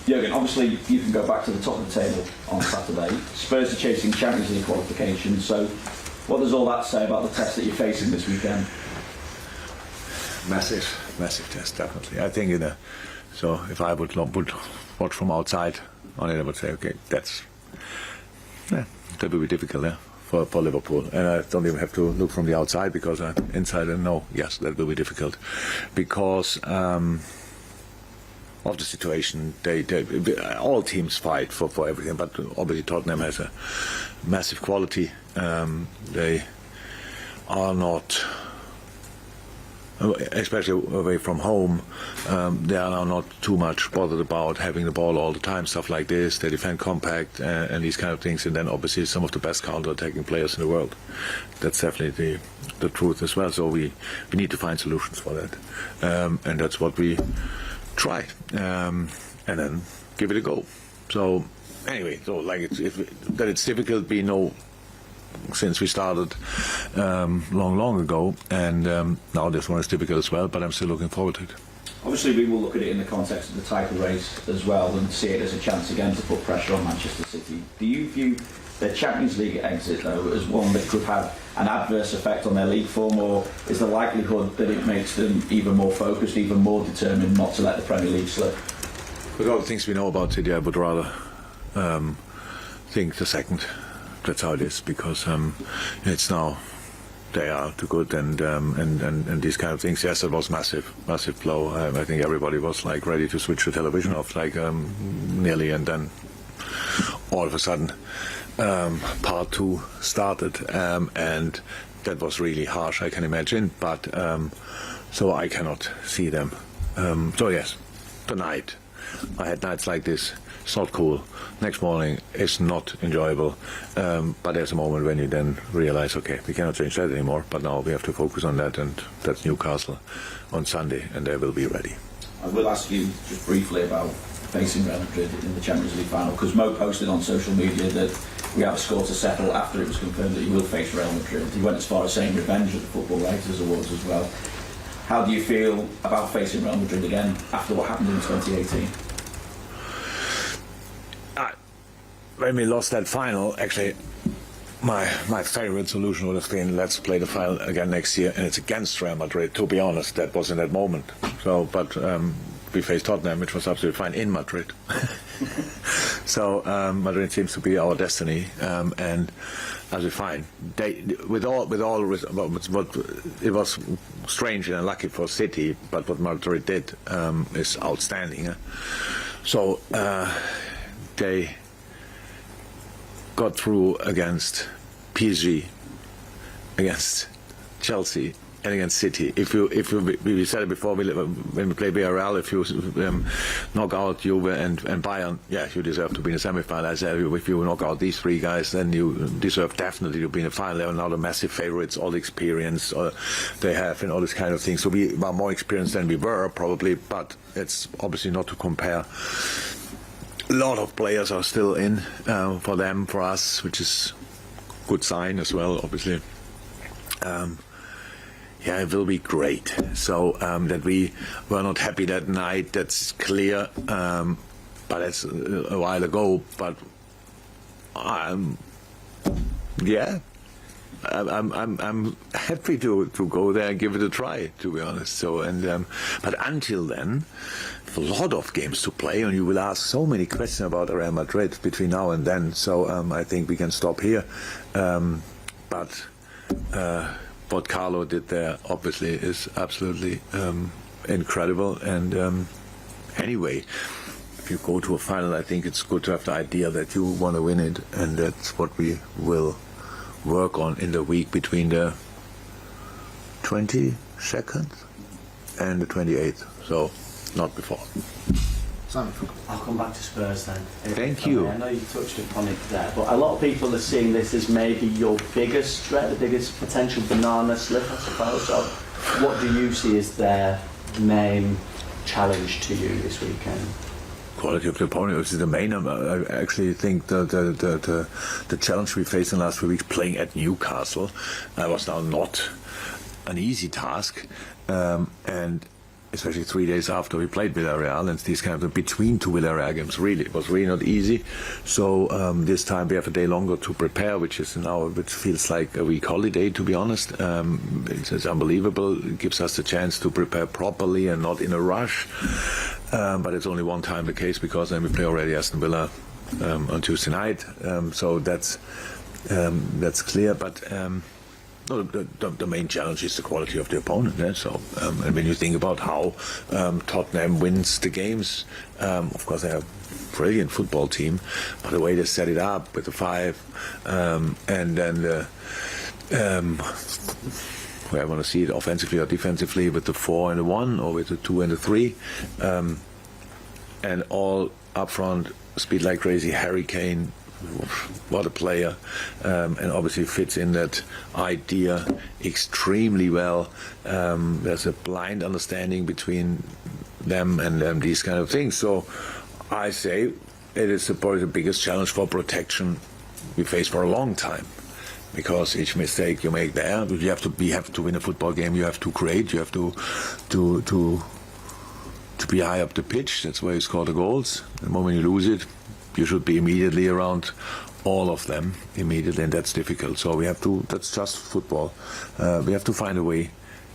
Jürgen, obviously you can go back to the top of the table on Saturday. Spurs are chasing Champions League qualification, so what does all that say about the test that you're facing this weekend? Massive test, definitely. I think so if I would watch from outside on it, I would say, okay, that will be difficult, for Liverpool. And I don't even have to look from the outside, because inside I know, yes, that will be difficult, because of the situation. They all teams fight for everything, but obviously Tottenham has a massive quality. They are not, especially away from home, they are not too much bothered about having the ball all the time, stuff like this. They defend compact and these kind of things, and then obviously some of the best counter-attacking players in the world. That's definitely the truth as well. So we need to find solutions for that, and that's what we try, and then give it a go. So anyway, so like that it's difficult, we know since we started long ago, and now this one is difficult as well, but I'm still looking forward to it. Obviously we will look at it in the context of the title race as well, and see it as a chance again to put pressure on Manchester City. Do you view their Champions League exit though as one that could have an adverse effect on their league form, or is the likelihood that it makes them even more focused, even more determined not to let the Premier League slip? With all the things we know about City, I would rather think the second. That's how it is, because it's now they are too good, and these kind of things. Yes, it was massive blow. I think everybody was like ready to switch the television off, like nearly, and then all of a sudden part 2 started, and that was really harsh, I can imagine. But so I cannot see them. So yes, tonight I had nights like this. It's not cool. Next morning it's not enjoyable, but there's a moment when you then realize, okay, we cannot change that anymore, but now we have to focus on that, and that's Newcastle on Sunday, and they will be ready. I will ask you just briefly about facing Real Madrid in the Champions League final, because Mo posted on social media that we have a score to settle after it was confirmed that you will face Real Madrid. He went as far as saying revenge at the Football Writers Awards as well. How do you feel about facing Real Madrid again after what happened in 2018? When we lost that final, actually, my favourite solution would have been, let's play the final again next year, and it's against Real Madrid. To be honest, that was in that moment. So, but we faced Tottenham, which was absolutely fine in Madrid. So Madrid seems to be our destiny, and absolutely fine. With all, what it was strange and unlucky for City, but what Madrid did is outstanding. So they got through against PSG, against Chelsea, and against City. If you we said it before, when we play Villarreal, if you knock out Juve and Bayern, yeah, you deserve to be in the semi-final. I said, if you knock out these 3 guys, then you deserve definitely to be in the final. They are now the massive favourites, all the experience they have, and all this kind of thing. So we are more experienced than we were probably, but it's obviously not to compare. A lot of players are still in for them, for us, which is a good sign as well, obviously. Yeah, it will be great. So that we were not happy that night, that's clear. But that's a while ago. But yeah, I'm happy to go there and give it a try, to be honest. So but until then, a lot of games to play, and you will ask so many questions about Real Madrid between now and then. So I think we can stop here. But what Carlo did there obviously is absolutely incredible. And anyway, if you go to a final, I think it's good to have the idea that you want to win it, and that's what we will work on in the week between the 22nd and the 28th. So not before. I'll come back to Spurs then. Thank you. I know you touched upon it there, but a lot of people are seeing this as maybe your biggest threat, the biggest potential banana slip, I suppose. So what do you see as their main challenge to you this weekend? Quality of the opponent is the main. I actually think the challenge we faced in the last 3 weeks playing at Newcastle was now not an easy task, and especially 3 days after we played Villarreal, and these kind of between two Villarreal games, really, it was really not easy. So this time we have a day longer to prepare, which feels like a week holiday, to be honest. It's unbelievable. It gives us the chance to prepare properly and not in a rush. But it's only one time the case, because then we play already Aston Villa on Tuesday night. So that's clear. But no, the main challenge is the quality of the opponent. Yeah? So, and when you think about how Tottenham wins the games, of course they are a brilliant football team, but the way they set it up with the 5, and then where I want to see it offensively or defensively, with the 4 and the 1, or with the 2 and the 3, and all up front, speed like crazy. Harry Kane, what a player, and obviously fits in that idea extremely well. There's a blind understanding between them and these kind of things. So I say it is probably the biggest challenge for protection we face for a long time, because each mistake you make there, you have to win a football game. You have to create. You have to be high up the pitch. That's why you score the goals. The moment you lose it, you should be immediately around all of them immediately, and that's difficult. So we have to. That's just football. We have to find a way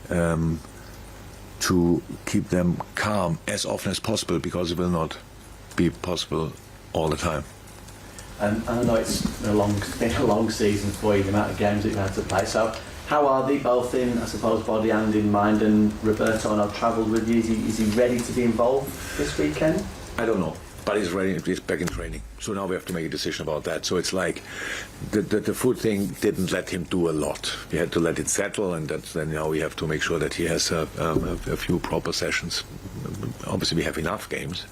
to keep them calm as often as possible, because it will not be possible all the time. And I know it's been a long season for you, the amount of games that you've had to play. So how are they, both in, I suppose, body and in mind? And Roberto, and I've travelled with you. Is he ready to be involved this weekend? I don't know. But he's ready. He's back in training. So now we have to make a decision about that. So it's like the foot thing didn't let him do a lot. We had to let it settle, and then now we have to make sure that he has a few proper sessions. Obviously, we have enough games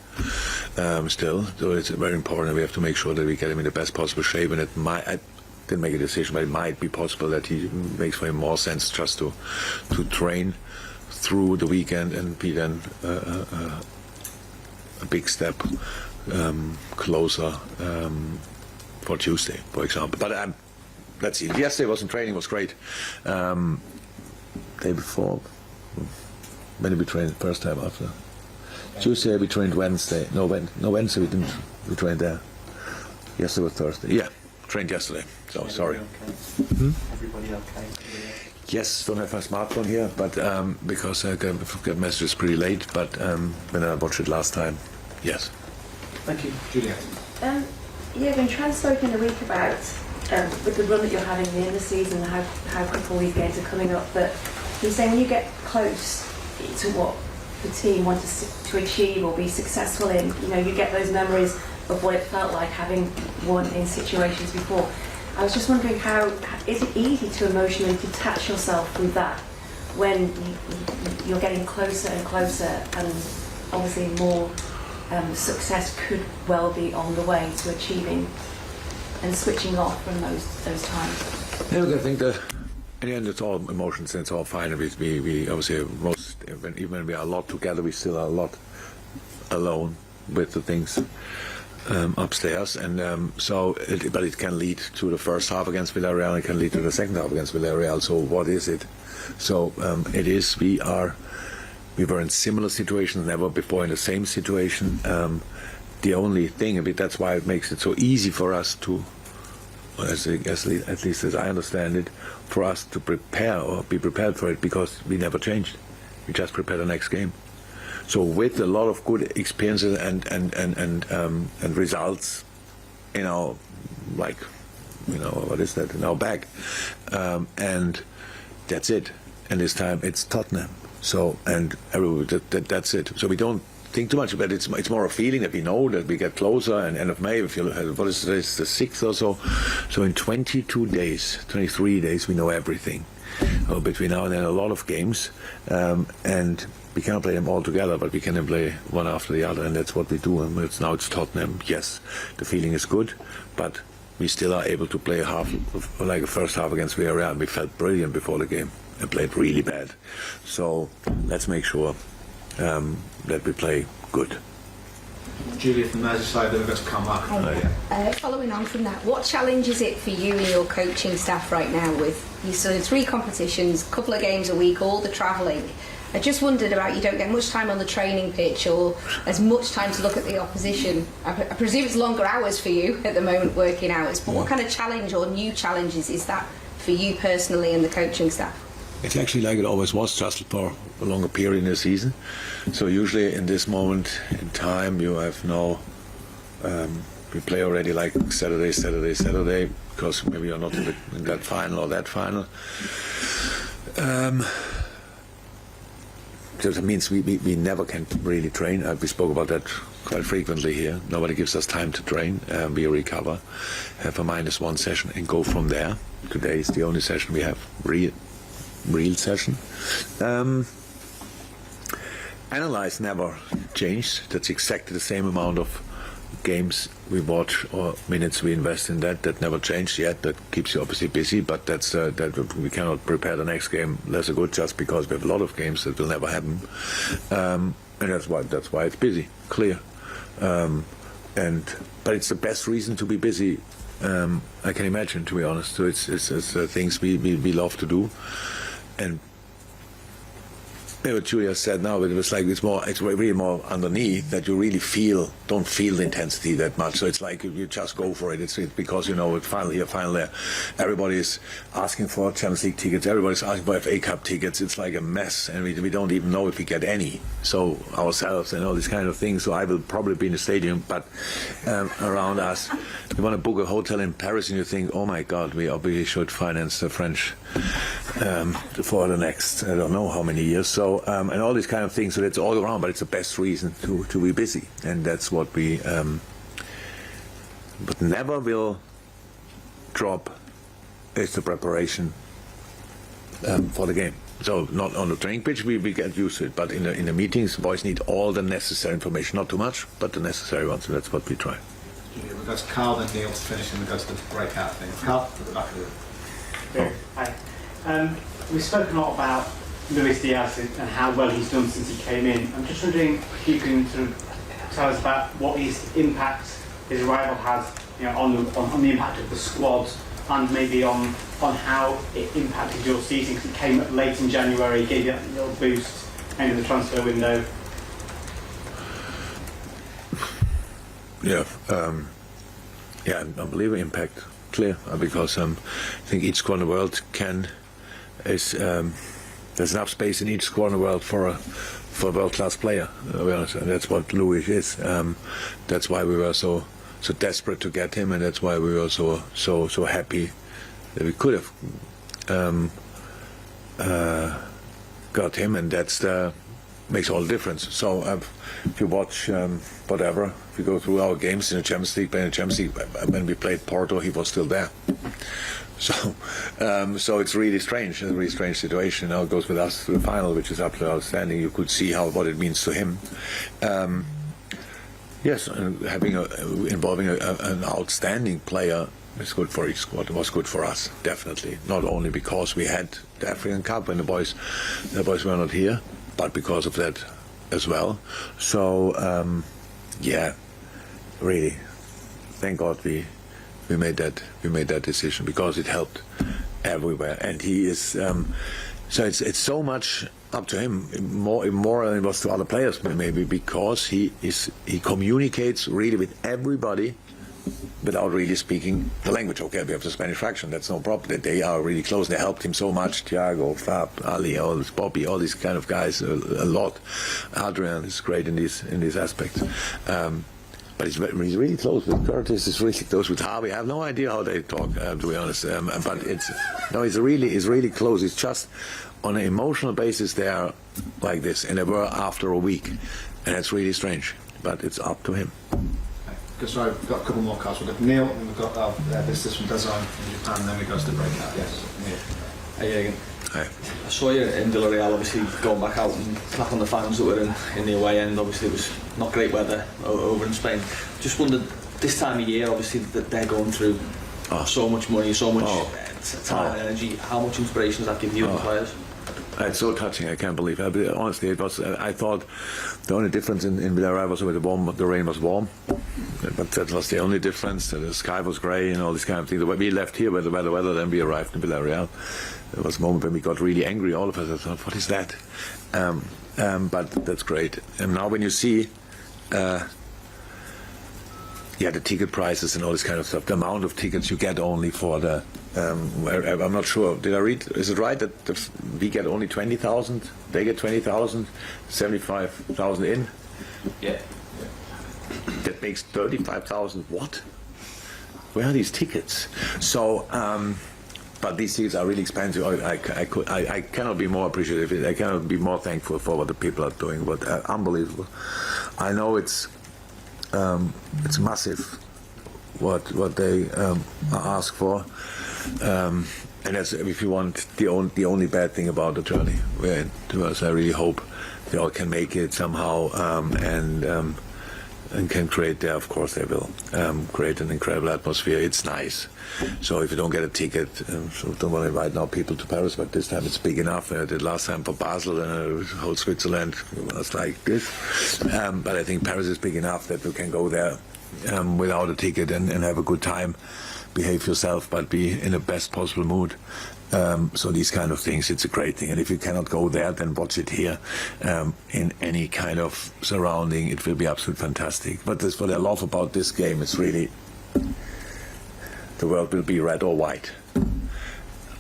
still, so it's very important. We have to make sure that we get him in the best possible shape. And I didn't make a decision, but it might be possible that he makes for him more sense just to train through the weekend and be then a big step closer for Tuesday, for example. But let's see. Yesterday wasn't training, was great. Day before, when did we train? First time after Tuesday we trained Wednesday. No, Wednesday we didn't. We trained there. Yesterday was Thursday. Yeah, trained yesterday. So Everybody sorry. Okay? Everybody okay? Yes, don't have my smartphone here, but because I got messages pretty late. But when I watched it last time, yes. Thank you, Juliet. Jürgen, try and spoke in a week about with the run that you're having in the season, how quick all these games are coming up. But he's saying when you get close to what the team wants to achieve or be successful in, you get those memories of what it felt like having won in situations before. I was just wondering, how is it easy to emotionally detach yourself from that when you're getting closer and closer, and obviously more success could well be on the way to achieving and switching off from those times? Yeah, look, I think that in the end it's all emotions and it's all fine. We obviously even when we are a lot together, we still are a lot alone with the things upstairs, and but it can lead to the first half against Villarreal, it can lead to the second half against Villarreal. So what is it? So it is, we were in similar situations, never before in the same situation. The only thing, that's why it makes it so easy for us to, at least as I understand it, for us to prepare or be prepared for it, because we never changed. We just prepare the next game. So with a lot of good experiences and results, what is that in our bag, and that's it. And this time it's Tottenham. So that's it. So we don't think too much about it. It's more a feeling that we know that we get closer. And end of May, if you what is this, the 6th or so. So in 23 days, we know everything. Between now and then, a lot of games, and we can't play them all together, but we can then play one after the other, and that's what we do. And it's Tottenham. Yes, the feeling is good, but we still are able to play a first half against Villarreal. We felt brilliant before the game and played really bad. So let's make sure that we play good. Julia from Merseyside, then we've got to come back. Following on from that, what challenge is it for you and your coaching staff right now with you sort of 3 competitions, couple of games a week, all the travelling? I just wondered about, you don't get much time on the training pitch or as much time to look at the opposition. I presume it's longer hours for you at the moment, working hours, but what kind of challenge or new challenges is that for you personally and the coaching staff? It's actually like it always was, just for a longer period in the season. So usually in this moment in time, you have no. We play already like Saturday, because maybe you're not in that final or that final. So that means we never can really train. We spoke about that quite frequently here. Nobody gives us time to train. We recover, have a -1 session and go from there. Today is the only session we have, real session. Analyze never changed. That's exactly the same amount of games we watch or minutes we invest in that never changed yet. That keeps you obviously busy, but that's that we cannot prepare the next game less good just because we have a lot of games that will never happen, and that's why it's busy, clear. But it's the best reason to be busy I can imagine, to be honest. So it's things we love to do, and what Julia said now, it was like it's really more underneath that you really don't feel the intensity that much. So it's like you just go for it. It's because it's final here, final there. Everybody's asking for Champions League tickets. Everybody's asking for FA Cup tickets. It's like a mess, and we don't even know if we get any. So ourselves and all these kind of things. So I will probably be in the stadium, but around us, you want to book a hotel in Paris, and you think, oh my God, we obviously should finance the French for the next I don't know how many years. So and all these kind of things. So that's all around, but it's the best reason to be busy, and that's what we. But never will drop is the preparation for the game. So not on the training pitch, we get used to it, but in the meetings, boys need all the necessary information, not too much, but the necessary ones. So that's what we try. We go to Carl and Neil to finish, and we go to the breakout thing. Carl, at the back of the room. Hi. We've spoken a lot about Luis Diaz and how well he's done since he came in. I'm just wondering if you can sort of tell us about what his impact his arrival had, on the impact of the squad, and maybe on how it impacted your season, because it came late in January, gave you a little boost end of the transfer window. Unbelievable impact, clear, because I think each squad in the world there's enough space in each squad in the world for a world-class player, to be honest, and that's what Luis is. That's why we were so desperate to get him, and that's why we were so happy that we could have got him, and that's makes all the difference. So if you watch whatever, if you go through our games in the Champions League, when we played Porto, he was still there. So it's really strange. It's a really strange situation. Now it goes with us to the final, which is absolutely outstanding. You could see what it means to him. Yes, involving an outstanding player is good for each squad. It was good for us, definitely. Not only because we had the African Cup and the boys were not here, but because of that as well. So really, thank God we made that decision, because it helped everywhere. And he is so it's so much up to him, more than it was to other players maybe, because he communicates really with everybody without really speaking the language. Okay, we have the Spanish fraction, that's no problem. They are really close. They helped him so much. Thiago, Fab, Ali, Bobby, all these kind of guys a lot. Adrian is great in these aspects. But he's really close with Curtis. He's really close with Harvey. I have no idea how they talk, to be honest. But he's really close. It's just on an emotional basis they are like this, and they were after a week, and it's really strange. But it's up to him. Because I've got a couple more cards. We've got Neil, and we've got this from Design from Japan, and then we go to the breakout. Yes, Neil. Hey, Jürgen. Hi. I saw you in Villarreal, obviously going back out and clapping the fans that were in the away end. Obviously it was not great weather over in Spain. Just wondered, this time of year, obviously that they're going through so much money, so much time and energy. How much inspiration does that give you, the players? It's so touching. I can't believe it. But honestly, it was. I thought the only difference in Villarreal was the rain was warm, but that was the only difference. The sky was grey and all these kind of things. We left here with the better weather, then we arrived in Villarreal. There was a moment when we got really angry. All of us. I thought, what is that? But that's great. And now when you see. The ticket prices and all this kind of stuff. The amount of tickets you get only for the. I'm not sure. Did I read? Is it right that we get only 20,000? They get 20,000, 75,000 in. Yeah. That makes 35,000. What? Where are these tickets? So, but these tickets are really expensive. I cannot be more appreciative. I cannot be more thankful for what the people are doing. But unbelievable. I know it's massive what they ask for, and that's, if you want, the only bad thing about the journey. To us, I really hope they all can make it somehow, and can create there. Of course, they will create an incredible atmosphere. It's nice. So if you don't get a ticket, so don't want to invite now people to Paris, but this time it's big enough. I did last time for Basel and whole Switzerland was like this. But I think Paris is big enough that you can go there without a ticket and have a good time, behave yourself, but be in the best possible mood. So these kind of things, it's a great thing. And if you cannot go there, then watch it here in any kind of surrounding. It will be absolutely fantastic. But that's what I love about this game. It's really, the world will be red or white,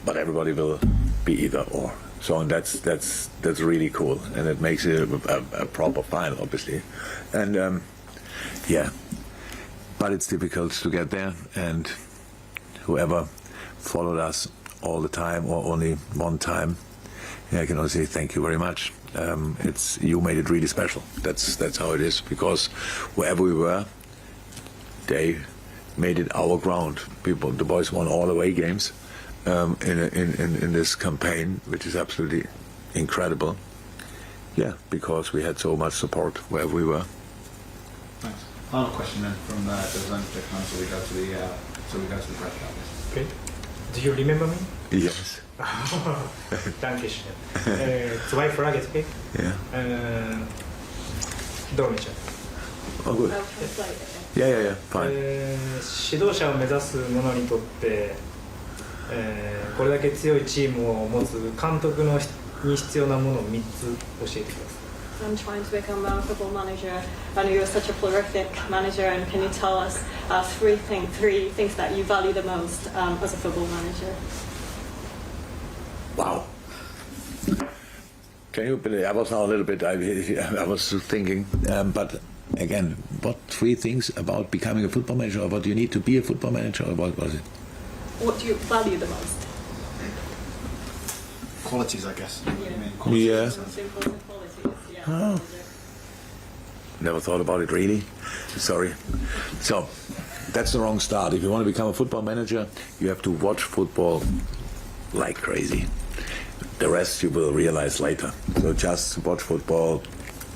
but everybody will be either or. So and that's really cool, and it makes it a proper final, obviously. And but it's difficult to get there. And whoever followed us all the time or only one time, I can only say thank you very much. You made it really special. That's how it is, because wherever we were, they made it our ground. The boys won all away games in this campaign, which is absolutely incredible. Yeah, because we had so much support wherever we were. Thanks. Final question then from the representative council. We go to the press conference. Okay. Do you remember me? Yes. Dankeschön. Zwei Fragen, okay? Yeah. Dolmetsch. Oh, good. Yeah, fine. 指導者を目指す者にとって、これだけ強いチームを持つ監督に必要なものを3つ教えてください。I'm trying to become a football manager. I know you're such a prolific manager, and can you tell us three things that you value the most as a football manager? Wow. Can you believe? I was now a little bit. I was thinking, but again, what three things about becoming a football manager, or what do you need to be a football manager, or what was it? What do you value the most? Qualities, I guess. Yeah. Most important qualities. Yeah. Oh. Never thought about it really. Sorry. So that's the wrong start. If you want to become a football manager, you have to watch football like crazy. The rest you will realize later. So just watch football,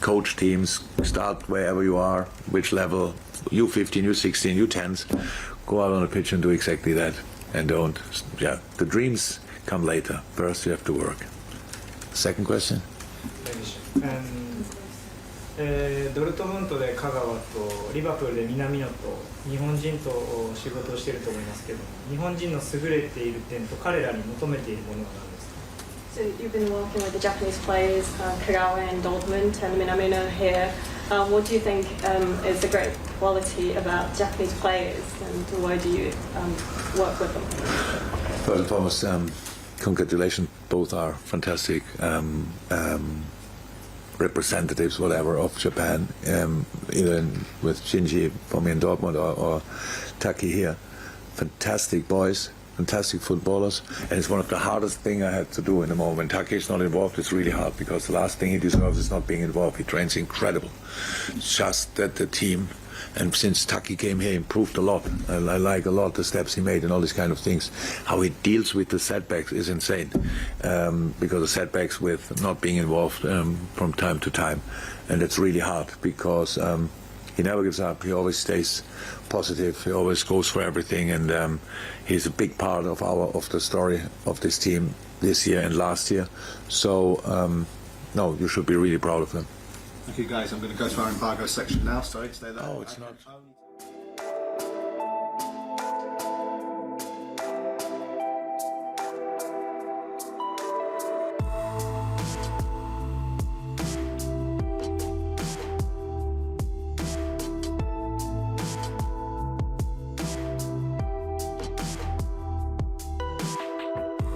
coach teams, start wherever you are, which level, U15, U16, U10s, go out on the pitch and do exactly that. And don't, the dreams come later. First you have to work. Second question? ドルトムントで香川とリバプールで南野と日本人と仕事をしていると思いますけど、日本人の優れている点と彼らに求めているものは何ですか? So you've been working with the Japanese players, Kagawa and Dortmund and Minamino here. What do you think is the great quality about Japanese players, and why do you work with them? First and foremost, congratulations. Both are fantastic representatives, whatever, of Japan, either with Shinji for me in Dortmund or Taki here. Fantastic boys, fantastic footballers, and it's one of the hardest things I had to do in the moment. When Taki is not involved, it's really hard, because the last thing he deserves is not being involved. He trains incredible. It's just that the team, and since Taki came here, improved a lot. I like a lot the steps he made and all these kind of things. How he deals with the setbacks is insane, because the setbacks with not being involved from time to time, and it's really hard, because he never gives up. He always stays positive. He always goes for everything, and he's a big part of the story of this team this year and last year. So no, you should be really proud of them. Thank you, guys. I'm going to go to our embargo section now. Sorry, stay there. Oh, it's not.